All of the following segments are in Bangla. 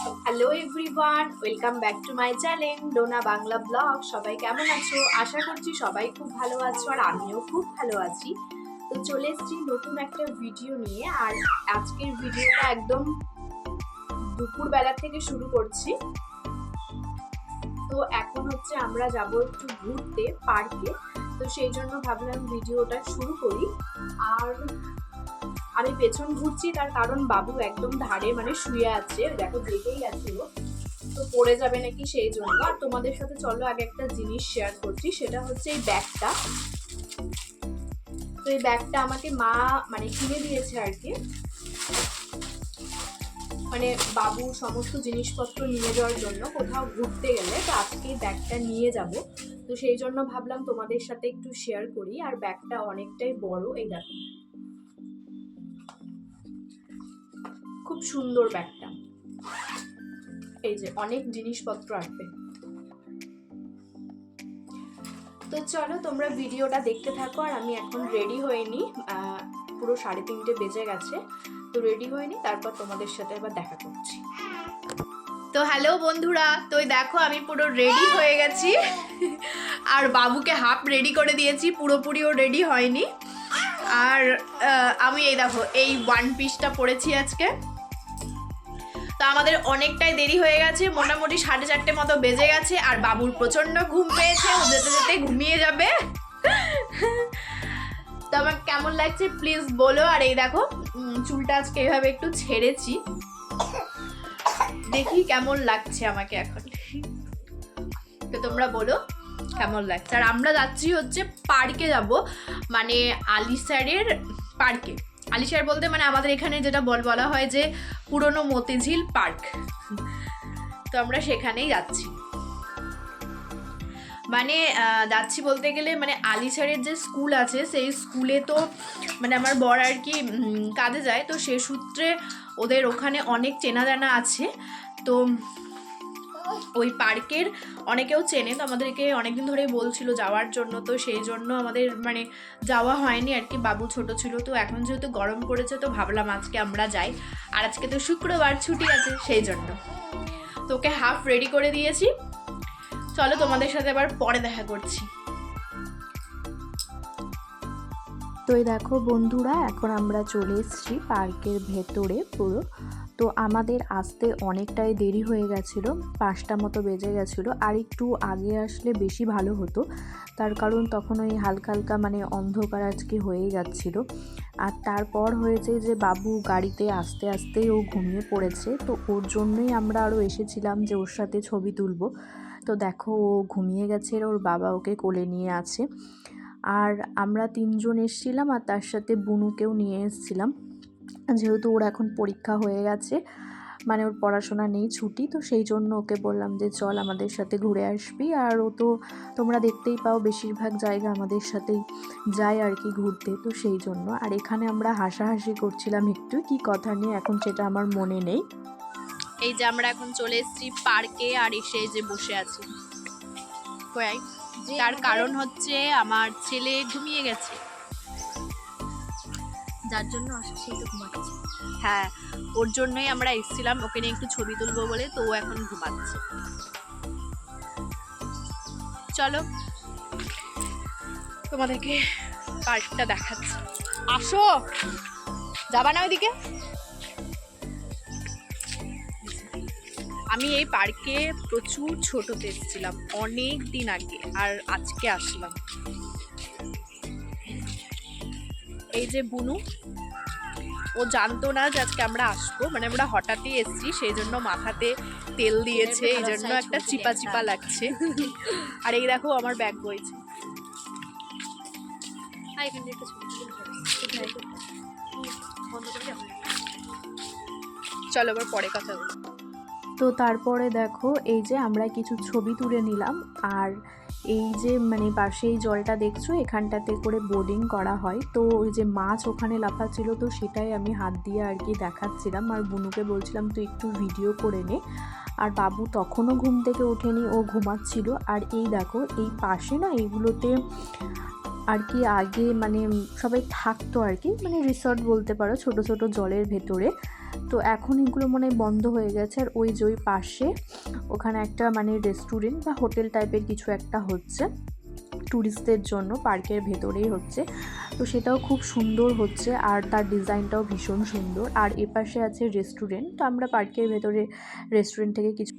Hello everyone, welcome back to my channel Dona Bangla blog. সবাই কেমন আছো? আশা করছি সবাই খুব ভালো আছো আর আমিও খুব ভালো আছি। তো চলে এসেছি নতুন একটা ভিডিও নিয়ে। আর আজকের ভিডিওটা একদম দুপুরবেলা থেকে শুরু করছি। তো এখন হচ্ছে আমরা যাব একটু ঘুরতে পার্কে। তো সেই জন্য ভাবলাম ভিডিওটা শুরু করি। আর আমি পেছন ঘুরছি, তার কারণ বাবু একদম ধারে মানে শুয়ে আছে, দেখো জেগেই গেছিল, তো পড়ে যাবে নাকি সেই জন্য। আর তোমাদের সাথে চলো আগে একটা জিনিস শেয়ার করছি, সেটা হচ্ছে এই ব্যাগটা। তো এই ব্যাগটা আমাকে মা মানে কিনে দিয়েছে আর কি, মানে বাবু সমস্ত জিনিসপত্র নিয়ে যাওয়ার জন্য কোথাও ঘুরতে গেলে। তো আজকে এই ব্যাগটা নিয়ে যাব, তো সেই জন্য ভাবলাম তোমাদের সাথে একটু শেয়ার করি। আর ব্যাগটা অনেকটাই বড়, এই দেখো খুব সুন্দর ব্যাগটা, এই যে অনেক জিনিসপত্র আসবে। তো চলো তোমরা ভিডিওটা দেখতে থাকো। আর আমি এখন রেডি হইনি, পুরো 3:30 বেজে গেছে, তো রেডি হইনি, তারপর তোমাদের সাথে আবার দেখা করছি। তো হ্যালো বন্ধুরা, তো দেখো আমি পুরো রেডি হয়ে গেছি আর বাবুকে হাফ রেডি করে দিয়েছি, পুরোপুরিও রেডি হয়নি। আর আমি এই দেখো এই ওয়ান পিসটা পরেছি আজকে। তো আমাদের অনেকটাই দেরি হয়ে গেছে, মোটামুটি 4:30 মতো বেজে গেছে। আর বাবুর প্রচন্ড ঘুম পেয়েছে, ও যেতে যেতে ঘুমিয়ে যাবে। তো আমার কেমন লাগছে প্লিজ বলো। আর এই দেখো চুলটা আজকে এইভাবে একটু ছেড়েছি, দেখি কেমন লাগছে আমাকে এখন। তো তোমরা বলো কেমন লাগছে। আর আমরা যাচ্ছি হচ্ছে পার্কে যাব, মানে আলিশারের পার্কে। আলিশার বলতে মানে আমাদের এখানে যেটা বলা হয় যে পুরনো মতিঝিল পার্ক। তো আমরা সেখানেই যাচ্ছি, মানে যাচ্ছি বলতে গেলে মানে আলিশারের যে স্কুল আছে সেই স্কুলে তো মানে আমার বর আর কি কাজে যায়, তো সে সূত্রে ওদের ওখানে অনেক চেনা জানা আছে। তো ওই পার্কের অনেকেও চেনে, তো আমাদেরকে অনেকদিন ধরেই বলছিল যাওয়ার জন্য। তো সেই জন্য আমাদের মানে যাওয়া হয়নি আর কি, বাবু ছোট ছিল। তো এখন যেহেতু গরম পড়েছে, তো ভাবলাম আজকে আমরা যাই। আর আজকে তো শুক্রবার ছুটি আছে সেই জন্য। তো ওকে হাফ রেডি করে দিয়েছি, চলো তোমাদের সাথে আবার পরে দেখা করছি। তো এই দেখো বন্ধুরা, এখন আমরা চলে এসেছি পার্কের ভেতরে পুরো। তো আমাদের আসতে অনেকটাই দেরি হয়ে গেছিলো, 5টা মতো বেজে গেছিলো। আর একটু আগে আসলে বেশি ভালো হতো, তার কারণ তখন ওই হালকা হালকা মানে অন্ধকার আজকে হয়ে যাচ্ছিলো। আর তারপর হয়েছে যে বাবু গাড়িতে আস্তে আস্তেই ও ঘুমিয়ে পড়েছে, তো ওর জন্যই আমরা আরও এসেছিলাম যে ওর সাথে ছবি তুলবো। তো দেখো ও ঘুমিয়ে গেছে, ওর বাবা ওকে কোলে নিয়ে আছে। আর আমরা 3জন এসেছিলাম, আর তার সাথে বুনুকেও নিয়ে এসেছিলাম, যেহেতু ওর এখন পরীক্ষা হয়ে গেছে, মানে ওর পড়াশোনা নেই, ছুটি। তো সেই জন্য ওকে বললাম যে চল আমাদের সাথে ঘুরে আসবি। আর ও তো তোমরা দেখতেই পাও বেশিরভাগ জায়গা আমাদের সাথেই যায় আর কি ঘুরতে, তো সেই জন্য। আর এখানে আমরা হাসাহাসি করছিলাম একটু, কি কথা নিয়ে এখন সেটা আমার মনে নেই। এই যে আমরা এখন চলে এসেছি পার্কে, আর এসে যে বসে আছি, তার কারণ হচ্ছে আমার ছেলে ঘুমিয়ে গেছে, যার জন্য সেই তো ঘুমাচ্ছে। হ্যাঁ, ওর জন্যই আমরা এসেছিলাম, ওকে নিয়ে একটু ছবি তুলবো বলে। তো ও এখন ঘুমাচ্ছে। চলো তোমাদেরকে পার্কটা দেখাচ্ছি, আসো। যাবা না ওইদিকে? আমি এই পার্কে প্রচুর ছোটতে এসেছিলাম অনেক দিন আগে, আর আজকে আসলাম। এই যে বুনু, ও জানতো না যে আজকে আমরা আসবো, মানে আমরা হঠাৎই এসেছি, সেই জন্য মাথাতে তেল দিয়েছে, এই জন্য একটা চিপা চিপা লাগছে। আর এই দেখো আমার ব্যাগ বইছে। চলো আবার পরে কথা বলি। তো তারপরে দেখো এই যে আমরা কিছু ছবি তুলে নিলাম। আর এই যে মানে পাশে এই জলটা দেখছো, এখানটাতে করে বোটিং করা হয়। তো ওই যে মাছ ওখানে লাফাচ্ছিল, তো সেটাই আমি হাত দিয়ে আর কি দেখাচ্ছিলাম। আর বুনুকে বলছিলাম তুই একটু ভিডিও করে নে। আর বাবু তখনও ঘুম থেকে ওঠেনি, ও ঘুমাচ্ছিল। আর এই দেখো এই পাশে না এইগুলোতে আর কি আগে মানে সবাই থাকতো আর কি, মানে রিসর্ট বলতে পারো, ছোট ছোট জলের ভেতরে। তো এখন এগুলো মনে হয় বন্ধ হয়ে গেছে। আর ওই যে ওই পাশে ওখানে একটা মানে রেস্টুরেন্ট বা হোটেল টাইপের কিছু একটা হচ্ছে ট্যুরিস্টদের জন্য, পার্কের ভেতরেই হচ্ছে। তো সেটাও খুব সুন্দর হচ্ছে আর তার ডিজাইনটাও ভীষণ সুন্দর। আর এপাশে আছে রেস্টুরেন্ট। তো আমরা পার্কের ভেতরে রেস্টুরেন্ট থেকে কিছু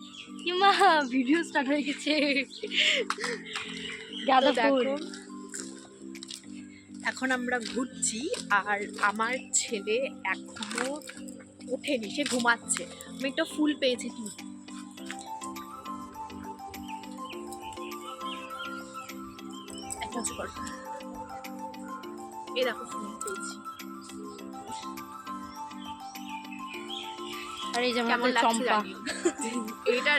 ভিডিও স্টার্ট হয়ে গেছে। তো দেখো এখন আমরা ঘুরছি আর আমার ছেলে এখনো ওঠেনি, সে ঘুমাচ্ছে। আমি একটা ফুল পেয়েছি কি এই দেখো ফুল পেয়েছি। আর এই যে কেমন আমাদের লাগছে চম্পা, জানিও।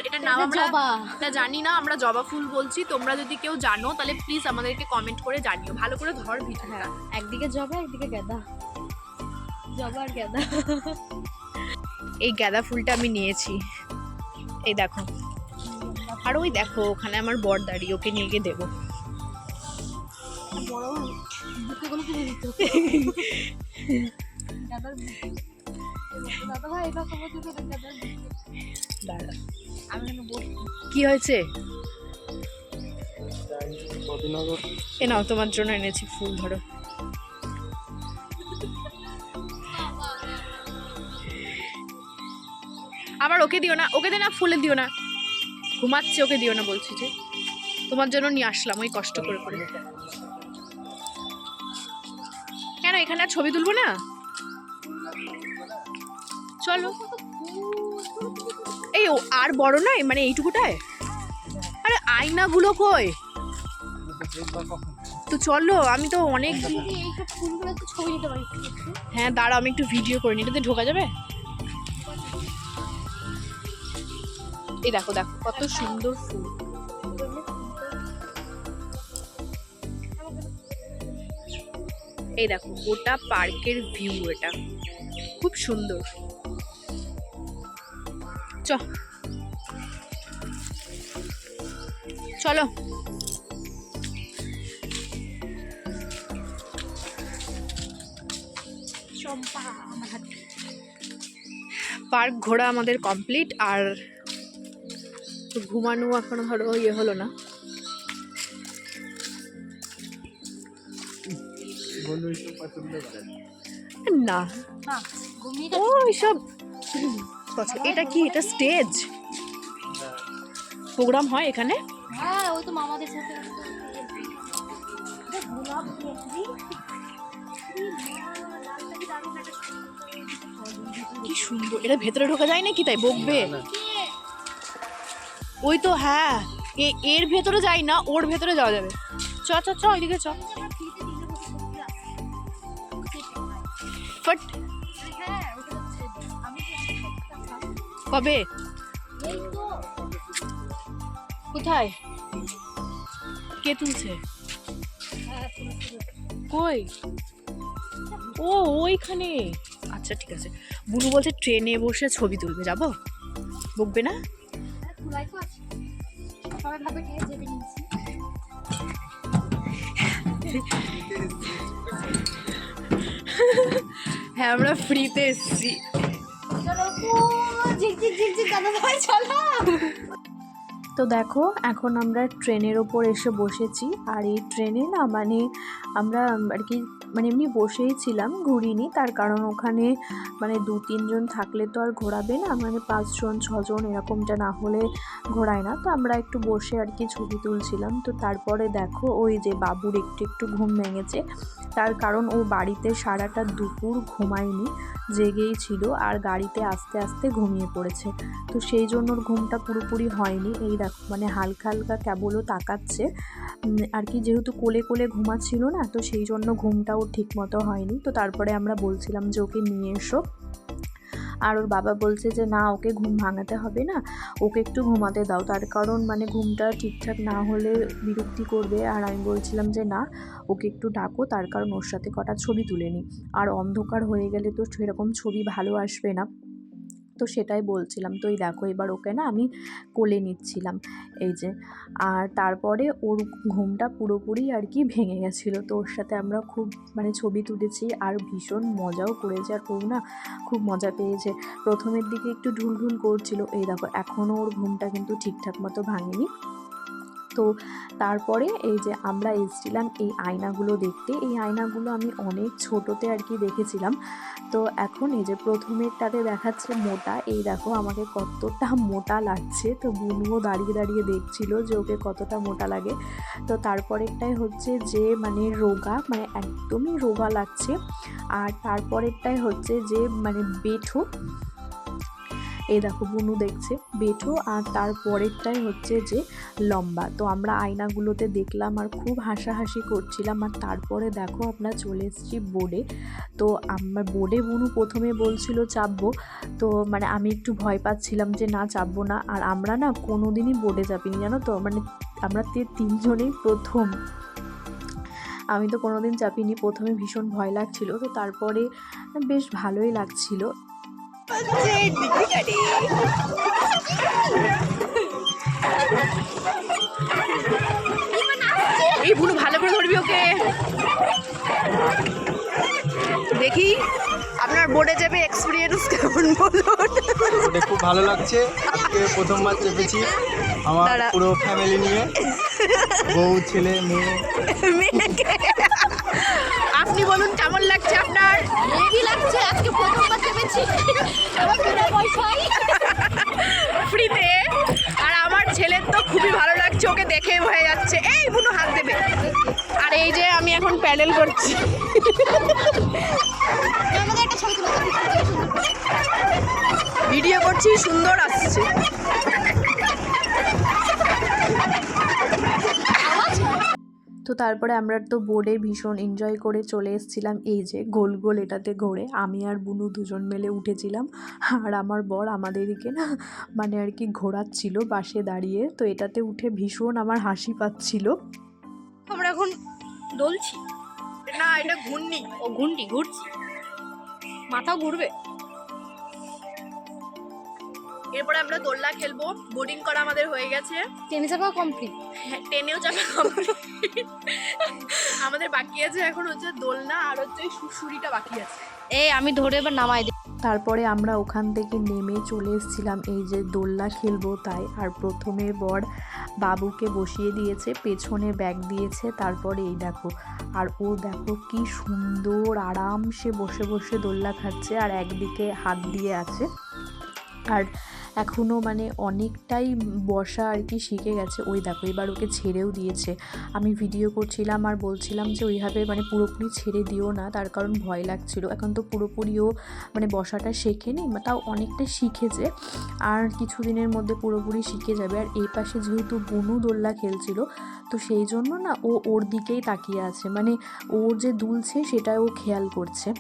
এটার নাম আমরা জবা। এটা জানি না, আমরা জবা ফুল বলছি। তোমরা যদি কেউ জানো তাহলে প্লিজ আমাদেরকে কমেন্ট করে জানিও। ভালো করে ধর ভিডিওটা। হ্যাঁ, একদিকে জবা একদিকে গাঁদা, জবা আর গাঁদা। এই গাঁদা ফুলটা আমি নিয়েছি, এই দেখো। আর ওই দেখো ওখানে আমার বর দাঁড়িয়ে, ওকে নিয়ে গিয়ে দেবো। বড় বুকেগুলো কিনে দিত। গাঁদার দাদা ভাই এটা খবর দিতে গাঁদার দাঁড়া, আমি কেন বসি। কি হয়েছে? এ নাও, তোমার জন্য এনেছি ফুল, ধরো। আবার ওকে দিও না, ওকে দে না, ফুলে দিও না, ঘুমাচ্ছে, ওকে দিও না বলছি। যে তোমার জন্য নিয়ে আসলাম ওই কষ্ট করে করে। কেন এখানে আর ছবি তুলবো না? চলো। এই ও আর বড় নয়, মানে এইটুকুটায়। আরে আয়নাগুলো কই? তো চলো, আমি তো অনেক। এইসব ফুলগুলো তো ছবি নিতে পারি। হ্যাঁ দাঁড়াও, আমি একটু ভিডিও করে নিই। এটাতে ঢোকা যাবে? এই দেখো দেখো কত সুন্দর ফুল। এই দেখো গোটা পার্কের ভিউ, এটা খুব সুন্দর। চলো। চম্পা আমার হাতে। পার্ক ঘোরা আমাদের কমপ্লিট। আর ঘুমানো এখনো ধরো ইয়ে হলো না। না না ঘুমিয়ে ও এসব এটা কি? এটা স্টেজ প্রোগ্রাম হয় এখানে? হ্যাঁ ওই তো মামাদের সাথে গোলাপ কি সুন্দর। এটা ভেতরে ঢোকা যায় নাকি? তাই বকবে। ওই তো হ্যাঁ, এর ভেতরে যাই না, ওর ভেতরে যাওয়া যাবে। চ চ চ ওইদিকে চ। ফাট। কবে? কোথায়? কে তুলছে? কই? ও ওইখানে। আচ্ছা ঠিক আছে। বুনু বলছে ট্রেনে বসে ছবি তুলবে, যাবো? বকবে না? হ্যাঁ আমরা ফ্রিতে এসেছি। তো দেখো এখন আমরা ট্রেনের ওপর এসে বসেছি। আর এই ট্রেনে না মানে আমরা আর কি মানে এমনি বসেই ছিলাম, ঘুরিনি। তার কারণ ওখানে মানে 2-3 জন থাকলে তো আর ঘোরাবে না, মানে 5 জন 6 জন এরকমটা না হলে ঘোরায় না। তো আমরা একটু বসে আর কি ছবি তুলছিলাম। তো তারপরে দেখো ওই যে বাবুর একটু একটু ঘুম ভেঙেছে। তার কারণ ও বাড়িতে সারাটা দুপুর ঘুমায়নি, জেগেই ছিল আর গাড়িতে আস্তে আস্তে ঘুমিয়ে পড়েছে। তো সেই জন্য ওর ঘুমটা পুরোপুরি হয়নি। এই দেখো মানে হালকা হালকা কেবলও তাকাচ্ছে আর কি, যেহেতু কোলে কোলে ঘুমাচ্ছিল না, তো সেই জন্য ঘুমটাও ঠিক মতো হয়নি। তো তারপরে আমরা বলছিলাম যে ওকে নিয়ে এসো। আর ওর বাবা বলছে যে না, ওকে ঘুম ভাঙাতে হবে না, ওকে একটু ঘুমাতে দাও। তার কারণ মানে ঘুমটা ঠিকঠাক না হলে বিরক্তি করবে। আর আমি বলছিলাম যে না, ওকে একটু ডাকো, তার কারণ ওর সাথে কটা ছবি তুলে নিই। আর অন্ধকার হয়ে গেলে তো সেরকম ছবি ভালো আসবে না। তো সেটাই বলছিলাম। তো এই দেখো এবার ওকে না আমি কোলে নিচ্ছিলাম এই যে। আর তারপরে ওর ঘুমটা পুরোপুরি আর কি ভেঙে গেছিলো। তো ওর সাথে আমরা খুব মানে ছবি তুলেছি আর ভীষণ মজাও করেছি। আর ও না খুব মজা পেয়েছে। প্রথমের দিকে একটু ঢুলঢুল করছিল, এই দেখো এখনও ওর ঘুমটা কিন্তু ঠিকঠাক মতো ভাঙেনি। তো তারপরে এই যে আমরা এসেছিলাম এই আয়নাগুলো দেখতে। এই আয়নাগুলো আমি অনেক ছোটোতে আর কি দেখেছিলাম। তো এখন এই যে প্রথমেরটাতে দেখাচ্ছে মোটা, এই দেখো আমাকে কতটা মোটা লাগছে। তো বুনুও দাঁড়িয়ে দাঁড়িয়ে দেখছিল যে ওকে কতটা মোটা লাগে। তো তারপরেরটাই হচ্ছে যে মানে রোগা, মানে একদমই রোগা লাগছে। আর তারপরেরটাই হচ্ছে যে মানে বেঠো, এই দেখো বুনু দেখছে বেঠো। আর তারপরেরটাই হচ্ছে যে লম্বা। তো আমরা আয়নাগুলোতে দেখলাম আর খুব হাসাহাসি করছিলাম। আর তারপরে দেখো আমরা চলে এসেছি বোর্ডে। তো আমার বোর্ডে বুনু প্রথমে বলছিল চাপবো, তো মানে আমি একটু ভয় পাচ্ছিলাম যে না চাপবো না। আর আমরা না কোনো দিনই বোর্ডে চাপিনি জানো তো, মানে আমরা তিনজনেই প্রথম। আমি তো কোনোদিন চাপিনি, প্রথমে ভীষণ ভয় লাগছিল। তো তারপরে বেশ ভালোই লাগছিল। এই বুনু ভালো করে ধরবি ওকে। দেখি আপনার বোর্ডে যাবে এক্সপিরিয়েন্স কেমন বলুন। বোর্ডে খুব ভালো লাগছে, আজকে প্রথমবার চেপেছি আমার পুরো ফ্যামিলি নিয়ে, বউ ছেলে মেয়ে। আপনি বলুন কেমন লাগছে আপনার? হেভি লাগছে, আজকে প্রথমবার চেপেছি ফ্রিতে। আর আমার ছেলের তো খুবই ভালো লাগছে, ওকে দেখে হয়ে যাচ্ছে। এই বুনু হাত দেবে। আর এই যে আমি এখন প্যাডেল করছি। ভিডিও করছি, সুন্দর আসছে। তো তারপরে আমরা তো বোর্ডে ভীষণ এনজয় করে চলে এসেছিলাম এই যে গোল গোল এটাতে ঘোরে। আমি আর বুনু দুজন মিলে উঠেছিলাম। আর আমার বর আমাদেরকে না মানে আর কি ঘোরাচ্ছিল পাশে দাঁড়িয়ে। তো এটাতে উঠে ভীষণ আমার হাসি পাচ্ছিল। আমরা এখন দোলছি। না এটা ঘূর্ণি। ও ঘুরছি, মাথাও ঘুরবে। এরপরে আমরা দোলনা খেলবো। বোর্ডিং করা আমাদের হয়ে গেছে, টেনে চাপা কমপ্লিট। ট্রেনেও যাবে। আমাদের বাকি আছে এখন হচ্ছে দোলনা আর হচ্ছে সুরসুরিটা বাকি আছে। এই আমি ধরে এবার নামাই দিই। তারপরে আমরা ওখান থেকে নেমে চলে এসেছিলাম এই যে দোলনা খেলবো তাই। আর প্রথমে বর বাবুকে বসিয়ে দিয়েছে, পেছনে ব্যাগ দিয়েছে। তারপরে এই দেখো, আর ও দেখো কি সুন্দর আরামসে বসে বসে দোলনা খাচ্ছে আর একদিকে হাত দিয়ে আছে। আর এখনও মানে অনেকটাই বসা আর কি শিখে গেছে। ওই দেখো এবার ওকে ছেড়েও দিয়েছে। আমি ভিডিও করছিলাম আর বলছিলাম যে ওইভাবে মানে পুরোপুরি ছেড়ে দিও না, তার কারণ ভয় লাগছিল। এখন তো পুরোপুরিও মানে বসাটা শেখেনি, তাও অনেকটা শিখেছে। আর কিছুদিনের মধ্যে পুরোপুরি শিখে যাবে। আর এই পাশে যেহেতু বুনু দোলনা খেলছিল, তো সেই জন্য না ও ওর দিকেই তাকিয়ে আছে, মানে ওর যে দুলছে সেটা ও খেয়াল করছে।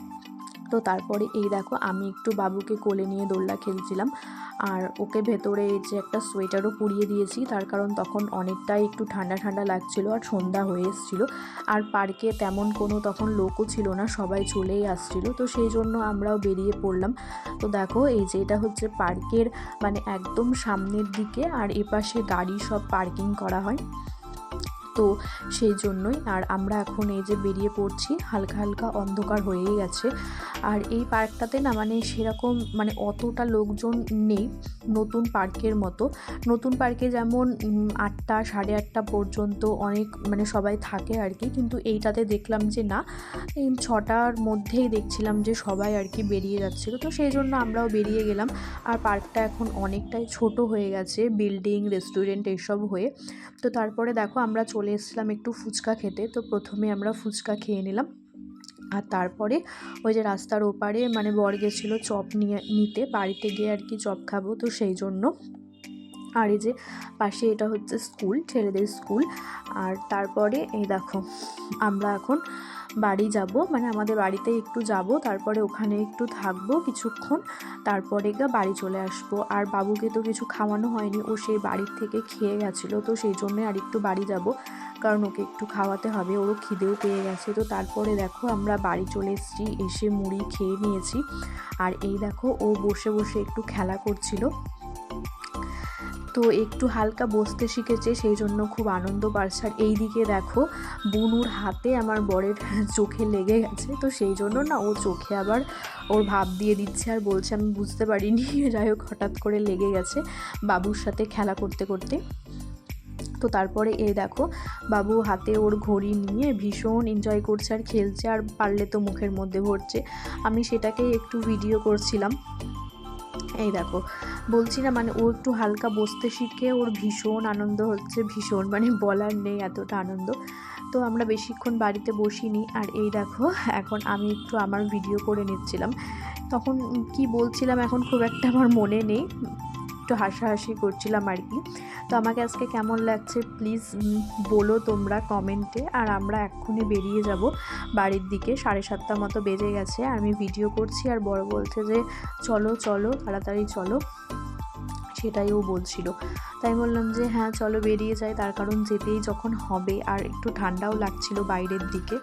তো তারপরে এই দেখো আমি একটু বাবুকে কোলে নিয়ে দোলনা খেলছিলাম। আর ওকে ভেতরে যে একটা সোয়েটারও পরিয়ে দিয়েছি, তার কারণ তখন অনেকটাই একটু ঠান্ডা ঠান্ডা লাগছিলো আর সন্ধ্যা হয়ে এসেছিলো। আর পার্কে তেমন কোনো তখন লোকও ছিল না, সবাই চলেই আসছিলো। তো সেই জন্য আমরাও বেরিয়ে পড়লাম। তো দেখো এই যে এটা হচ্ছে পার্কের মানে একদম সামনের দিকে, আর এপাশে গাড়ি সব পার্কিং করা হয়, তো সেই জন্যই। আর আমরা এখন এই যে বেরিয়ে পড়ছি, হালকা হালকা অন্ধকার হয়েই গেছে। আর এই পার্কটাতে না মানে সেরকম মানে অতটা লোকজন নেই নতুন পার্কের মতো। নতুন পার্কে যেমন 8টা 8:30 পর্যন্ত অনেক মানে সবাই থাকে আর কি, কিন্তু এইটাতে দেখলাম যে না, এই 6টার মধ্যেই দেখছিলাম যে সবাই আর কি বেরিয়ে যাচ্ছিলো। তো সেই জন্য আমরাও বেরিয়ে গেলাম। আর পার্কটা এখন অনেকটাই ছোট হয়ে গেছে, বিল্ডিং রেস্টুরেন্ট এইসব হয়ে। তো তারপরে দেখো আমরা চলে এসেছিলাম একটু ফুচকা খেতে। তো প্রথমে আমরা ফুচকা খেয়ে নিলাম। আর তারপরে ওই যে রাস্তার ওপারে মানে বর গেছিলো চপ নিতে বাড়িতে গিয়ে আর কি চপ খাবো, তো সেই জন্য। আর এই যে পাশে এটা হচ্ছে স্কুল, ছেলেদের স্কুল। আর তারপরে এই দেখো আমরা এখন বাড়ি যাব, মানে আমাদের বাড়িতে একটু যাব, তারপরে ওখানে একটু থাকবো কিছুক্ষণ, তারপরে বাড়ি চলে আসবো। আর বাবুকে তো কিছু খাওয়ানো হয়নি, ও সেই বাড়ির থেকে খেয়ে গেছিলো, তো সেই জন্যে আর একটু বাড়ি যাব। কারণ ওকে একটু খাওয়াতে হবে, ওরও খিদেও পেয়ে গেছে। তো তারপরে দেখো আমরা বাড়ি চলে এসেছি, এসে মুড়ি খেয়ে নিয়েছি। আর এই দেখো ও বসে বসে একটু খেলা করছিল, তো একটু হালকা বসতে শিখেছে, সেই জন্য খুব আনন্দ পাচ্ছে। আর এই দিকে দেখো বুনুর হাতে আমার বরের চোখে লেগে গেছে, তো সেই জন্য না ও চোখে আবার ওর ভাব দিয়ে দিচ্ছে আর বলছে আমি বুঝতে পারিনি, যাই হোক হঠাৎ করে লেগে গেছে বাবুর সাথে খেলা করতে করতে। তো তারপরে এই দেখো বাবু হাতে ওর ঘড়ি নিয়ে ভীষণ এনজয় করছে আর খেলছে, আর পারলে তো মুখের মধ্যে ভরছে। আমি সেটাকেই একটু ভিডিও করছিলাম। এই দেখো বলছি না, মানে ও একটু হালকা বসতে শিখে ওর ভীষণ আনন্দ হচ্ছে, ভীষণ মানে বলার নেই এতটা আনন্দ। তো আমরা বেশিক্ষণ বাড়িতে বসিনি। আর এই দেখো এখন আমি একটু আমার ভিডিও করে নিচ্ছিলাম, তখন কি বলছিলাম এখন খুব একটা আমার মনে নেই, একটু হাসাহাসি করছিলাম আর কি। তো আমাকে আজকে কেমন লাগছে প্লিজ বলো তোমরা কমেন্টে। আর আমরা এক্ষুনি বেরিয়ে যাব বাড়ির দিকে, 7:30 মতো বেজে গেছে। আমি ভিডিও করছি আর বড় বলছে যে চলো চলো তাড়াতাড়ি চলো, সেটাই ও বলছিল। তাই বললাম যে হ্যাঁ চলো বেরিয়ে যাই, তার কারণ যেতেই যখন হবে আর একটু ঠান্ডাও লাগছিল বাইরের দিকে।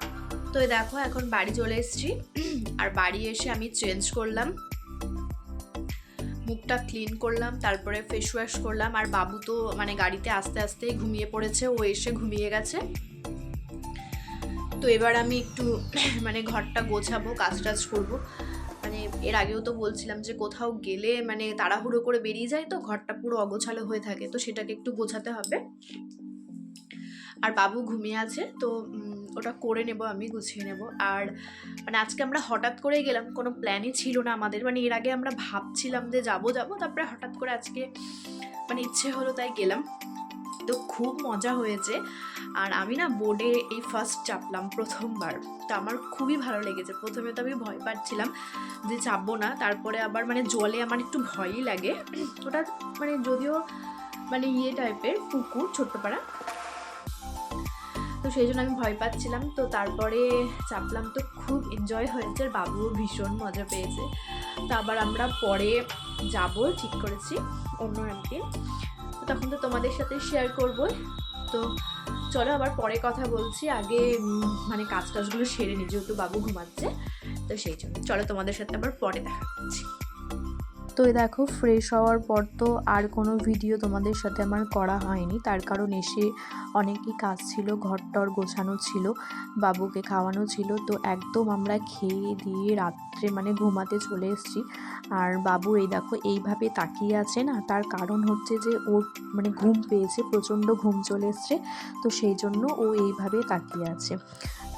তো এই দেখো এখন বাড়ি চলে এসেছি, আর বাড়ি এসে আমি চেঞ্জ করলাম, মুখটা ক্লিন করলাম, তারপরে ফেস ওয়াশ করলাম। আর বাবু তো মানে গাড়িতে আস্তে আস্তে ঘুমিয়ে পড়েছে, ও এসে ঘুমিয়ে গেছে। তো এবার আমি একটু মানে ঘরটা গোছাবো, কাজ টাজ করবো। মানে এর আগেও তো বলছিলাম যে কোথাও গেলে মানে তাড়াহুড়ো করে বেরিয়ে যায়, তো ঘরটা পুরো অগোছালো হয়ে থাকে, তো সেটাকে একটু গোছাতে হবে। আর বাবু ঘুমিয়ে আছে, তো ওটা করে নেব, আমি গুছিয়ে নেব। আর মানে আজকে আমরা হঠাৎ করে গেলাম, কোনো প্ল্যানই ছিল না আমাদের। মানে এর আগে আমরা ভাবছিলাম যে যাবো, তারপরে হঠাৎ করে আজকে মানে ইচ্ছে হলো তাই গেলাম। তো খুব মজা হয়েছে। আর আমি না বোর্ডে এই ফার্স্ট চাপলাম প্রথমবার, তো আমার খুবই ভালো লেগেছে। প্রথমে তো আমি ভয় পাচ্ছিলাম যে চাপবো না, তারপরে আবার মানে জলে আমার একটু ভয়ই লাগে। ওটা মানে যদিও মানে টাইপের পুকুর, ছোট্ট পাড়া, তো সেই জন্য আমি ভয় পাচ্ছিলাম। তো তারপরে চাপলাম, তো খুব এনজয় হয়েছে, আর বাবুও ভীষণ মজা পেয়েছে। তো আবার আমরা পরে যাব ঠিক করেছি অন্য একদিন, তো তখন তো তোমাদের সাথে শেয়ার করবো। তো চলো আবার পরে কথা বলছি, আগে মানে কাজগুলো সেরে নিই, যেহেতু বাবু ঘুমাচ্ছে, তো সেই জন্য চলো তোমাদের সাথে আবার পরে দেখা করছি। তো দেখো ফ্রেশ হওয়ার পর তো আর কোনো ভিডিও তোমাদের সাথে আমার করা হয়নি, তার কারণ এসে অনেকই কাজ ছিল, ঘরটর গোছানো ছিল, বাবুকে খাওয়ানো ছিল। তো একদম আমরা খেয়ে দিয়ে রাত্রে মানে ঘুমাতে চলে এসেছি। আর বাবু এই দেখো এইভাবে তাকিয়ে আছে না, তার কারণ হচ্ছে যে ওর মানে ঘুম পেয়েছে, প্রচণ্ড ঘুম চলে এসছে, তো সেই জন্য ও এইভাবে তাকিয়ে আছে।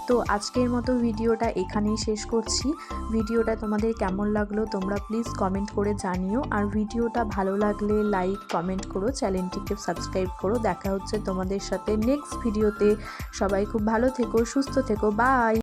তো আজকের মতো ভিডিওটা এখানেই শেষ করছি। ভিডিওটা তোমাদের কেমন লাগলো তোমরা প্লিজ কমেন্ট করে জানিও। আর ভিডিওটা ভালো লাগলে লাইক কমেন্ট করো, চ্যানেলটিকে সাবস্ক্রাইব করো। দেখা হচ্ছে তোমাদের সাথে নেক্সট ভিডিওতে। সবাই খুব ভালো থেকো, সুস্থ থেকো, বাই।